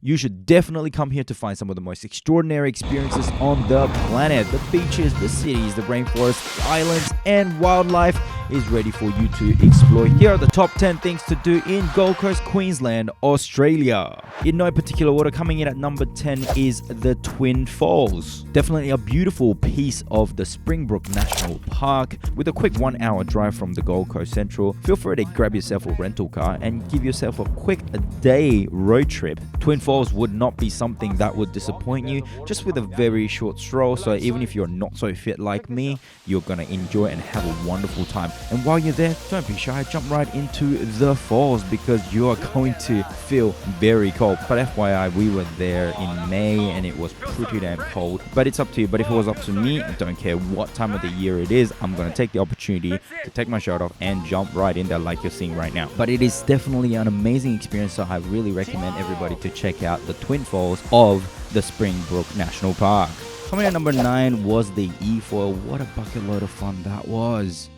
You should definitely come here to find some of the most extraordinary experiences on the planet. The beaches, the cities, the rainforests, islands, and wildlife is ready for you to explore. Here are the top 10 things to do in Gold Coast, Queensland, Australia. In no particular order, coming in at number 10 is the Twin Falls. Definitely a beautiful piece of the Springbrook National Park. With a quick 1-hour drive from the Gold Coast Central, feel free to grab yourself a rental car and give yourself a quick day road trip. Twin Falls would not be something that would disappoint you, just with a very short stroll. So even if you're not so fit like me, you're gonna enjoy and have a wonderful time. And while you're there, don't be shy, jump right into the falls because you are going to feel very cold. But FYI, we were there in May and it was pretty damn cold. But it's up to you. But if it was up to me, I don't care what time of the year it is, I'm going to take the opportunity to take my shirt off and jump right in there like you're seeing right now. But it is definitely an amazing experience, so I really recommend everybody to check out the Twin Falls of the Springbrook National Park. Coming at number 9 was the EFoil. What a bucket load of fun that was.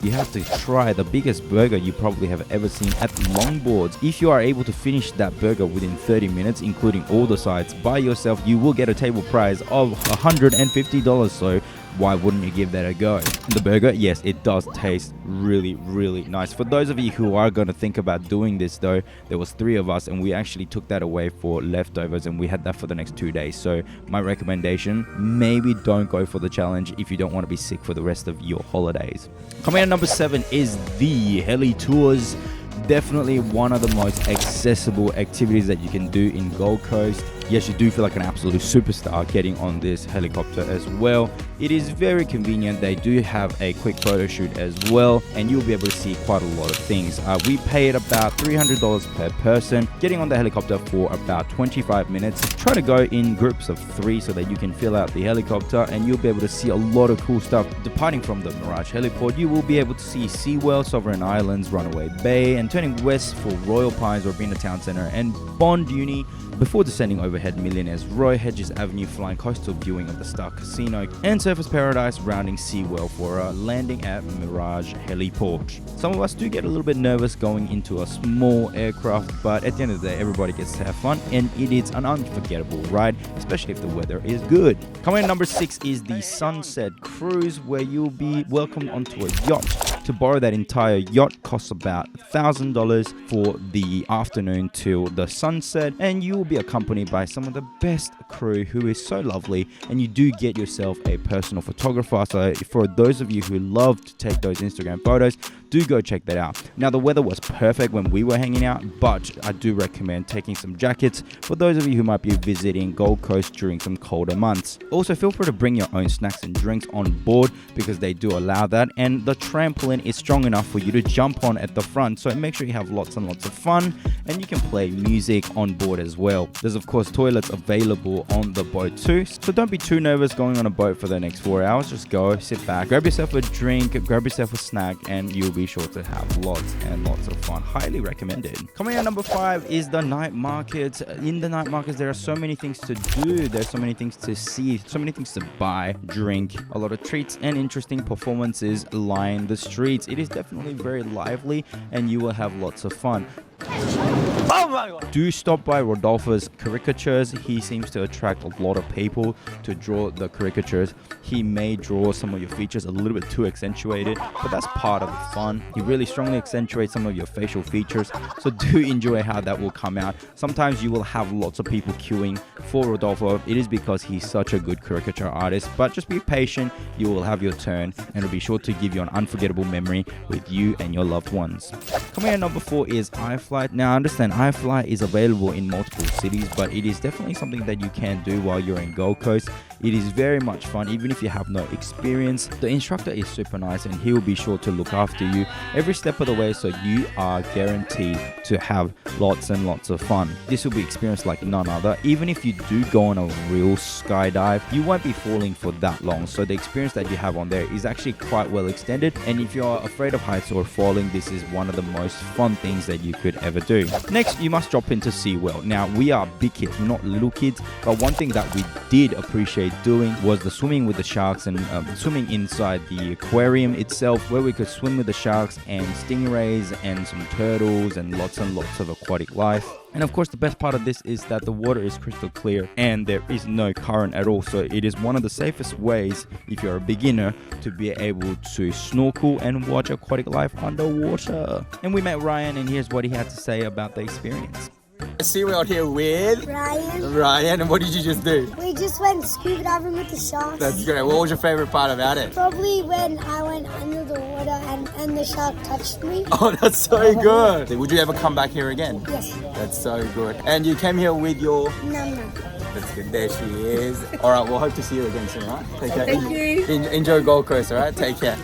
You have to try the biggest burger you probably have ever seen at Longboards. If you are able to finish that burger within 30 minutes, including all the sides, by yourself, you will get a table prize of $150. So why wouldn't you give that a go? The burger, yes, it does taste really, really nice. For those of you who are going to think about doing this though, there was 3 of us and we actually took that away for leftovers and we had that for the next 2 days. So my recommendation, maybe don't go for the challenge if you don't want to be sick for the rest of your holidays. Coming at number 7 is the HeliTours. Definitely one of the most accessible activities that you can do in Gold Coast. Yes, you do feel like an absolute superstar getting on this helicopter as well. It is very convenient. They do have a quick photo shoot as well, and you'll be able to see quite a lot of things. We paid about $300 per person, getting on the helicopter for about 25 minutes. Try to go in groups of 3 so that you can fill out the helicopter, and you'll be able to see a lot of cool stuff. Departing from the Mirage Heliport, you will be able to see Seaworld, Sovereign Islands, Runaway Bay, and turning west for Royal Pines, Robina Town Centre, and Bond Uni, before descending overhead Millionaires Row, Hedges Avenue, flying coastal viewing of the Star Casino, and Surfers Paradise, rounding Seaworld for a landing at Mirage Heliport. Some of us do get a little bit nervous going into a small aircraft, but at the end of the day, everybody gets to have fun, and it is an unforgettable ride, especially if the weather is good. Coming at number 6 is the Sunset Cruise, where you'll be welcomed onto a yacht. To borrow that entire yacht costs about $1,000 for the afternoon till the sunset, and you will be accompanied by some of the best crew who is so lovely, and you do get yourself a personal photographer. So for those of you who love to take those Instagram photos, do go check that out. Now, the weather was perfect when we were hanging out, but I do recommend taking some jackets for those of you who might be visiting Gold Coast during some colder months. Also, feel free to bring your own snacks and drinks on board because they do allow that, and the trampoline is strong enough for you to jump on at the front, so make sure you have lots and lots of fun, and you can play music on board as well. There's of course toilets available on the boat too, so don't be too nervous going on a boat for the next 4 hours. Just go, sit back, grab yourself a drink, grab yourself a snack, and you'll be sure to have lots and lots of fun. Highly recommended. Coming at number 5 is the night market. In the night markets, there are so many things to do. There's so many things to see, so many things to buy, drink, a lot of treats and interesting performances line the streets. It is definitely very lively and you will have lots of fun. Oh my God. Do stop by Rodolfo's caricatures. He seems to attract a lot of people to draw the caricatures. He may draw some of your features a little bit too accentuated, but that's part of the fun. He really strongly accentuates some of your facial features, so do enjoy how that will come out. Sometimes you will have lots of people queuing for Rodolfo. It is because he's such a good caricature artist, but just be patient. You will have your turn, and it'll be sure to give you an unforgettable memory with you and your loved ones. Coming at number 4 is IFLY. IFLY. Now I understand IFLY is available in multiple cities, but it is definitely something that you can do while you're in Gold Coast. It is very much fun, even if you have no experience. The instructor is super nice and he will be sure to look after you every step of the way, so you are guaranteed to have lots and lots of fun. This will be experienced like none other. Even if you do go on a real skydive, you won't be falling for that long, so the experience that you have on there is actually quite well extended. And if you're afraid of heights or falling, this is one of the most fun things that you could ever do. Next, you must drop into Seaworld. Now we are big kids, we're not little kids, but one thing that we did appreciate doing was the swimming with the sharks and swimming inside the aquarium itself, where we could swim with the sharks and stingrays and some turtles and lots of aquatic life. And of course, the best part of this is that the water is crystal clear and there is no current at all, so it is one of the safest ways, if you're a beginner, to be able to snorkel and watch aquatic life underwater. And we met Ryan, and here's what he had to say about the experience. Seaworld here with Ryan, and what did you just do? We just went scuba diving with the sharks. That's great. What was your favorite part about it? Probably when I went under the water and the shark touched me. Oh, that's so good. Would you ever come back here again? Yes. That's so good. And you came here with your... Nana. That's good. There she is. All right, we'll hope to see you again soon, all right? Take care. Thank you. Enjoy Gold Coast, all right? Take care.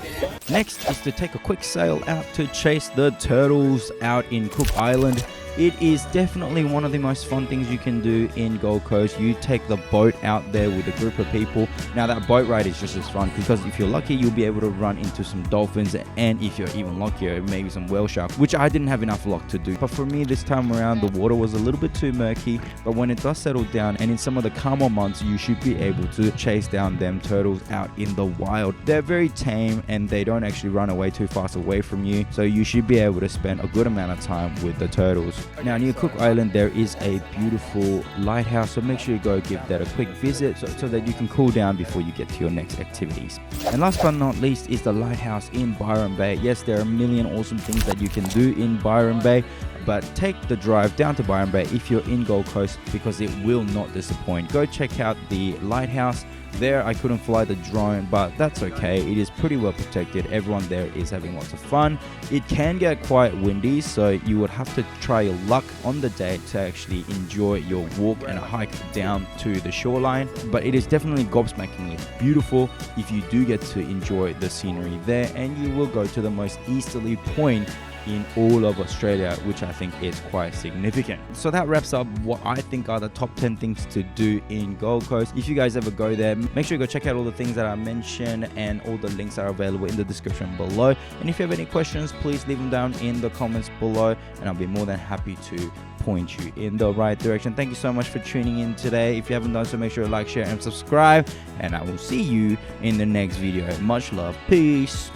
Next is to take a quick sail out to chase the turtles out in Cook Island. It is definitely one of the most fun things you can do in Gold Coast. You take the boat out there with a group of people. Now that boat ride is just as fun, because if you're lucky, you'll be able to run into some dolphins, and if you're even luckier, maybe some whale sharks, which I didn't have enough luck to do. But for me this time around, the water was a little bit too murky, but when it does settle down and in some of the calmer months, you should be able to chase down them turtles out in the wild. They're very tame and they don't actually run away too fast away from you, so you should be able to spend a good amount of time with the turtles. Now near Cook Island there is a beautiful lighthouse, so make sure you go give that a quick visit so that you can cool down before you get to your next activities. And last but not least is the lighthouse in Byron Bay. Yes, there are a million awesome things that you can do in Byron Bay, but take the drive down to Byron Bay if you're in Gold Coast, because it will not disappoint. Go check out the lighthouse. There I couldn't fly the drone, but that's okay. It is pretty well protected. Everyone there is having lots of fun. It can get quite windy, so you would have to try your luck on the day to actually enjoy your walk and hike down to the shoreline. But it is definitely gobsmackingly beautiful if you do get to enjoy the scenery there, and you will go to the most easterly point in all of Australia, which I think is quite significant. So that wraps up what I think are the top 10 things to do in Gold Coast. If you guys ever go there, make sure you go check out all the things that I mentioned, and all the links are available in the description below. And if you have any questions, please leave them down in the comments below, and I'll be more than happy to point you in the right direction. Thank you so much for tuning in today. If you haven't done so, make sure to like, share and subscribe, and I will see you in the next video. Much love. Peace.